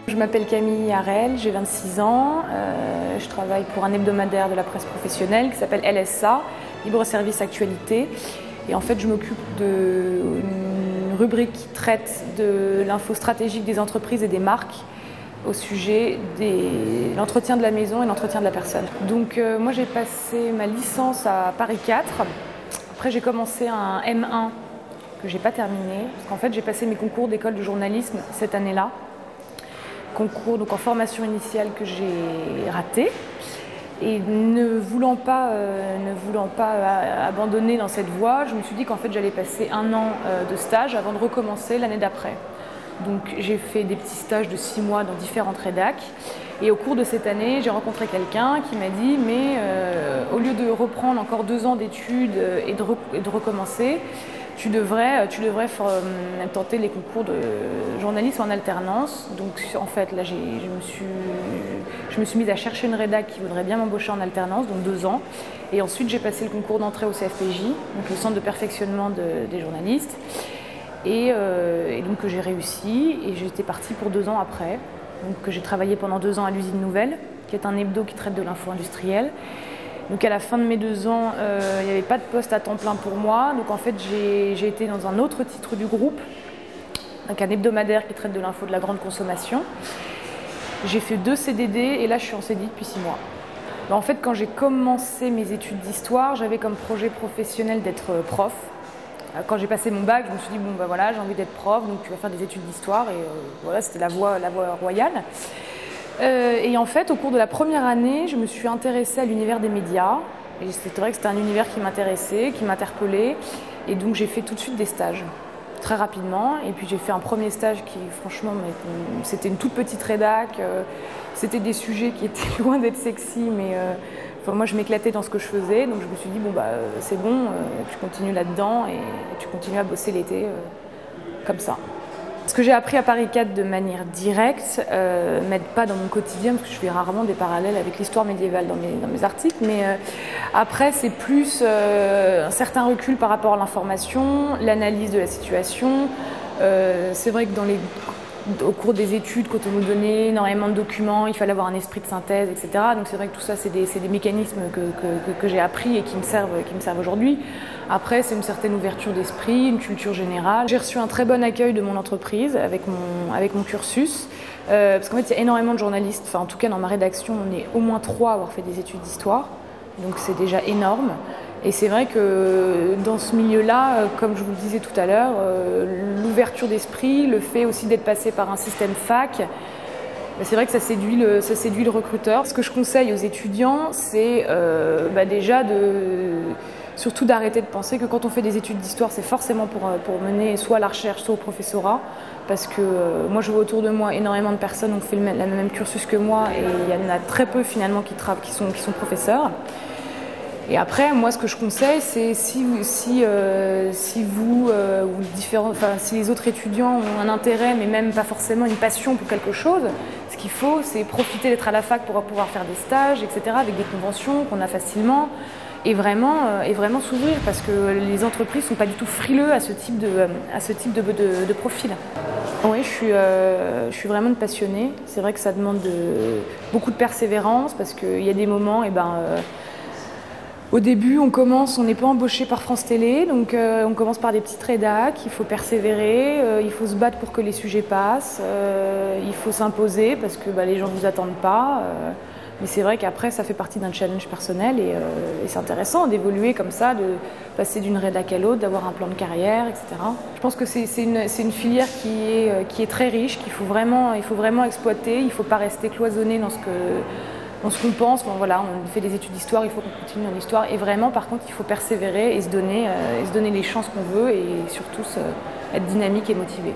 Je m'appelle Camille Harel, j'ai 26 ans, je travaille pour un hebdomadaire de la presse professionnelle qui s'appelle LSA, Libre Service Actualité. Et en fait, je m'occupe d'une rubrique qui traite de l'info stratégique des entreprises et des marques au sujet de l'entretien de la maison et l'entretien de la personne. Donc moi j'ai passé ma licence à Paris 4, après j'ai commencé un M1 que j'ai pas terminé, parce qu'en fait j'ai passé mes concours d'école de journalisme cette année-là. Concours donc en formation initiale que j'ai raté. Et ne voulant pas abandonner dans cette voie, je me suis dit qu'en fait j'allais passer un an de stage avant de recommencer l'année d'après. Donc j'ai fait des petits stages de 6 mois dans différentes rédacs. Et au cours de cette année, j'ai rencontré quelqu'un qui m'a dit mais au lieu de reprendre encore 2 ans d'études et de recommencer, tu devrais tenter les concours de journalisme en alternance. Donc en fait là je me suis mise à chercher une rédac qui voudrait bien m'embaucher en alternance, donc 2 ans. Et ensuite j'ai passé le concours d'entrée au CFPJ, donc le centre de perfectionnement des journalistes. Et donc que j'ai réussi et j'étais partie pour 2 ans après. Donc j'ai travaillé pendant 2 ans à l'Usine Nouvelle, qui est un hebdo qui traite de l'info industrielle. Donc à la fin de mes 2 ans, il n'y avait pas de poste à temps plein pour moi. Donc en fait j'ai été dans un autre titre du groupe, donc un hebdomadaire qui traite de l'info de la grande consommation. J'ai fait 2 CDD et là je suis en CDI depuis 6 mois. En fait quand j'ai commencé mes études d'histoire, j'avais comme projet professionnel d'être prof. Quand j'ai passé mon bac, je me suis dit bon ben voilà, j'ai envie d'être prof, donc tu vas faire des études d'histoire et voilà, c'était la voie royale. Et en fait, au cours de la première année, je me suis intéressée à l'univers des médias. Et c'est vrai que c'était un univers qui m'intéressait, qui m'interpellait. Et donc j'ai fait tout de suite des stages, très rapidement. Et puis j'ai fait un premier stage qui, franchement, c'était une toute petite rédac. C'était des sujets qui étaient loin d'être sexy, mais moi je m'éclatais dans ce que je faisais. Donc je me suis dit, bon bah c'est bon, tu continues là-dedans et tu continues à bosser l'été comme ça. Ce que j'ai appris à Paris 4 de manière directe m'aide pas dans mon quotidien parce que je fais rarement des parallèles avec l'histoire médiévale dans mes articles, mais après c'est plus un certain recul par rapport à l'information, l'analyse de la situation. C'est vrai que au cours des études, quand on nous donnait énormément de documents, il fallait avoir un esprit de synthèse, etc. Donc c'est vrai que tout ça, c'est des mécanismes que j'ai appris et qui me servent aujourd'hui. Après, c'est une certaine ouverture d'esprit, une culture générale. J'ai reçu un très bon accueil de mon entreprise avec mon cursus. Parce qu'en fait, il y a énormément de journalistes. Enfin, en tout cas, dans ma rédaction, on est au moins 3 à avoir fait des études d'histoire. Donc c'est déjà énorme. Et c'est vrai que dans ce milieu-là, comme je vous le disais tout à l'heure, l'ouverture d'esprit, le fait aussi d'être passé par un système fac, c'est vrai que ça séduit le recruteur. Ce que je conseille aux étudiants, c'est déjà surtout d'arrêter de penser que quand on fait des études d'histoire, c'est forcément pour mener soit à la recherche, soit au professorat. Parce que moi, je vois autour de moi énormément de personnes qui ont fait le même cursus que moi et il y en a très peu finalement qui sont professeurs. Et après, moi, ce que je conseille, c'est si les autres étudiants ont un intérêt, mais même pas forcément une passion pour quelque chose, ce qu'il faut, c'est profiter d'être à la fac pour pouvoir faire des stages, etc., avec des conventions qu'on a facilement, et vraiment s'ouvrir, parce que les entreprises ne sont pas du tout frileux à ce type de profil. Oui, je suis vraiment une passionnée. C'est vrai que ça demande beaucoup de persévérance, parce qu'il y a des moments, au début, on n'est pas embauché par France Télé, donc on commence par des petites rédacs, il faut persévérer, il faut se battre pour que les sujets passent, il faut s'imposer parce que les gens ne vous attendent pas. Mais c'est vrai qu'après, ça fait partie d'un challenge personnel et c'est intéressant d'évoluer comme ça, de passer d'une rédac à l'autre, d'avoir un plan de carrière, etc. Je pense que c'est une filière qui est très riche, qu'il faut vraiment exploiter, il ne faut pas rester cloisonné dans ce qu'on pense. Voilà, on fait des études d'histoire, il faut qu'on continue en histoire. Et vraiment, par contre, il faut persévérer et se donner les chances qu'on veut et surtout être dynamique et motivé.